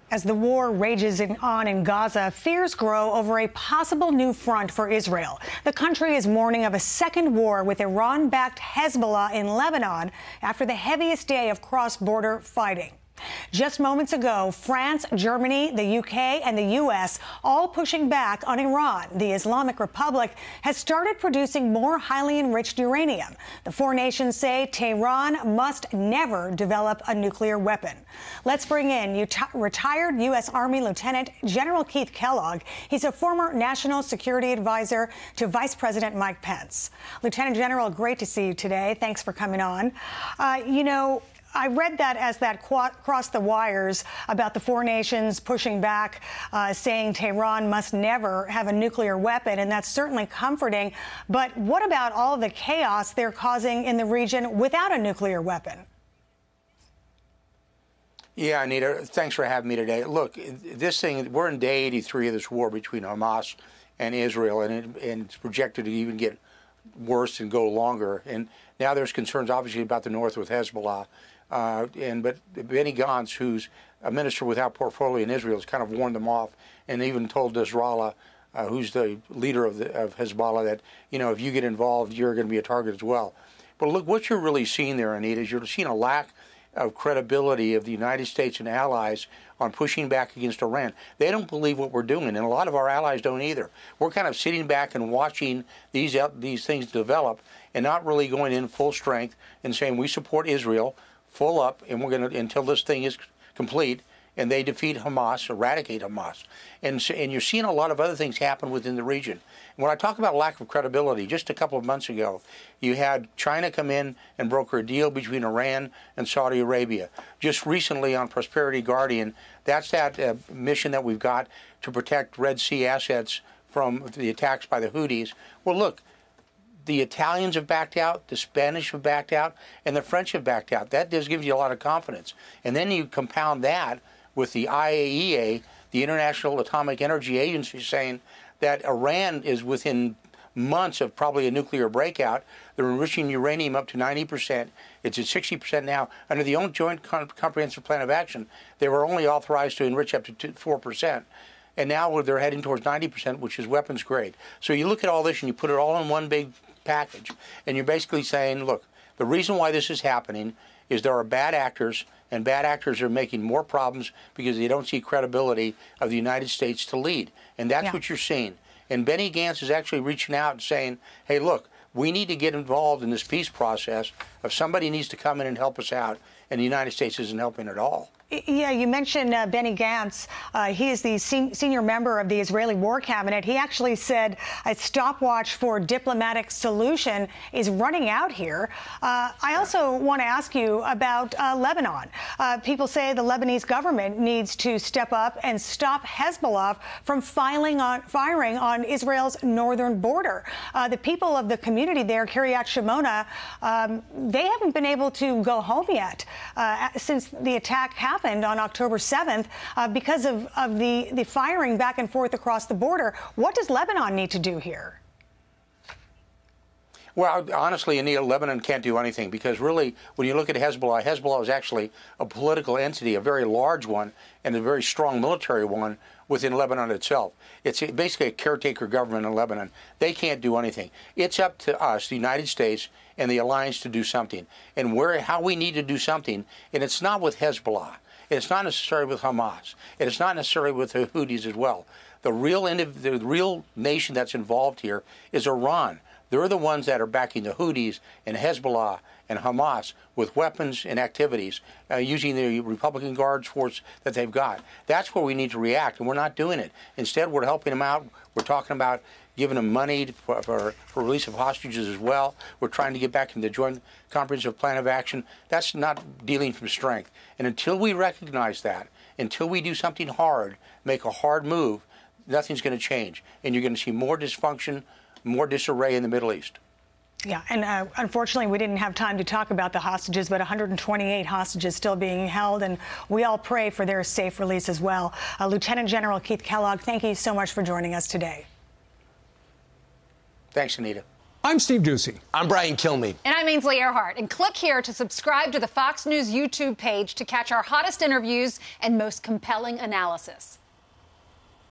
As the war rages on in Gaza, fears grow over a possible new front for Israel. The country is warning of a second war with Iran-backed Hezbollah in Lebanon after the heaviest day of cross-border fighting. Just moments ago, France, Germany, the UK and the US all pushing back on Iran. The Islamic Republic has started producing more highly enriched uranium. The four nations say Tehran must never develop a nuclear weapon. Let's bring in retired U.S. Army Lieutenant General Keith Kellogg. He's a former national security advisor to Vice President Mike Pence. Lieutenant General, great to see you today. Thanks for coming on. I read that as that crossed the wires about the four nations pushing back, saying Tehran must never have a nuclear weapon, and that's certainly comforting. But what about all of the chaos they're causing in the region without a nuclear weapon? Yeah, Anita, thanks for having me today. Look, this thing, we're in day 83 of this war between Hamas and Israel, and it's projected to even get worse and go longer. And now there's concerns, obviously, about the north with Hezbollah. But Benny Gantz, who's a minister without portfolio in Israel, has kind of warned them off and even told Nasrallah, who's the leader of Hezbollah, that, if you get involved, you're going to be a target as well. But look, what you're really seeing there, Anita, is you're seeing a lack of credibility of the United States and allies on pushing back against Iran. They don't believe what we're doing, and a lot of our allies don't either. We're kind of sitting back and watching these things develop and not really going in full strength and saying we support Israel full up, and we're going to, until this thing is complete and they defeat Hamas, eradicate Hamas. And you're seeing a lot of other things happen within the region. When I talk about lack of credibility, just a couple of months ago, you had China come in and broker a deal between Iran and Saudi Arabia. Just recently on Prosperity Guardian, that's that mission that we've got to protect Red Sea assets from the attacks by the Houthis. Well, look, the Italians have backed out, the Spanish have backed out, and the French have backed out. That does give you a lot of confidence. And then you compound that with the IAEA, the International Atomic Energy Agency, saying that Iran is within months of probably a nuclear breakout. They're enriching uranium up to 90%. It's at 60% now. Under the Joint Comprehensive Plan of Action, they were only authorized to enrich up to 4%. And now they're heading towards 90%, which is weapons grade. So you look at all this and you put it all in one big package, and you're basically saying, look, the reason why this is happening is there are bad actors, and bad actors are making more problems because they don't see credibility of the United States to lead. And that's what you're seeing. And Benny Gantz is actually reaching out and saying, hey, look, we need to get involved in this peace process. If somebody needs to come in and help us out, and the United States isn't helping at all. Yeah, you mentioned Benny Gantz. He is the senior member of the Israeli War Cabinet. He actually said a stopwatch for diplomatic solution is running out here. I also want to ask you about Lebanon. People say the Lebanese government needs to step up and stop Hezbollah from firing on Israel's northern border. The people of the community there, Kiryat Shimona, they haven't been able to go home yet since the attack happened on October 7th because of the firing back and forth across the border. What does Lebanon need to do here? Well, honestly, Anita, Lebanon can't do anything because really, when you look at Hezbollah, Hezbollah is actually a political entity, a very large one, and a very strong military one within Lebanon itself. It's basically a caretaker government in Lebanon. They can't do anything. It's up to us, the United States, and the alliance to do something. And how we need to do something, and it's not with Hezbollah. It's not necessarily with Hamas. And it's not necessarily with the Houthis as well. The real nation that's involved here is Iran. They're the ones that are backing the Houthis and Hezbollah and Hamas with weapons and activities, using the Republican Guards force that they've got. That's where we need to react, and we're not doing it. Instead, we're helping them out. We're talking about giving them money for release of hostages as well. We're trying to get back in the Joint Comprehensive Plan of Action. That's not dealing from strength. And until we recognize that, until we do something hard, make a hard move, nothing's going to change. And you're going to see more dysfunction, more disarray in the Middle East. Yeah, and unfortunately, we didn't have time to talk about the hostages, but 128 hostages still being held, and we all pray for their safe release as well. Lieutenant General Keith Kellogg, thank you so much for joining us today. Thanks, Anita. I'm Steve Doocy. I'm Brian Kilmeade. And I'm Ainsley Earhart. And click here to subscribe to the Fox News YouTube page to catch our hottest interviews and most compelling analysis.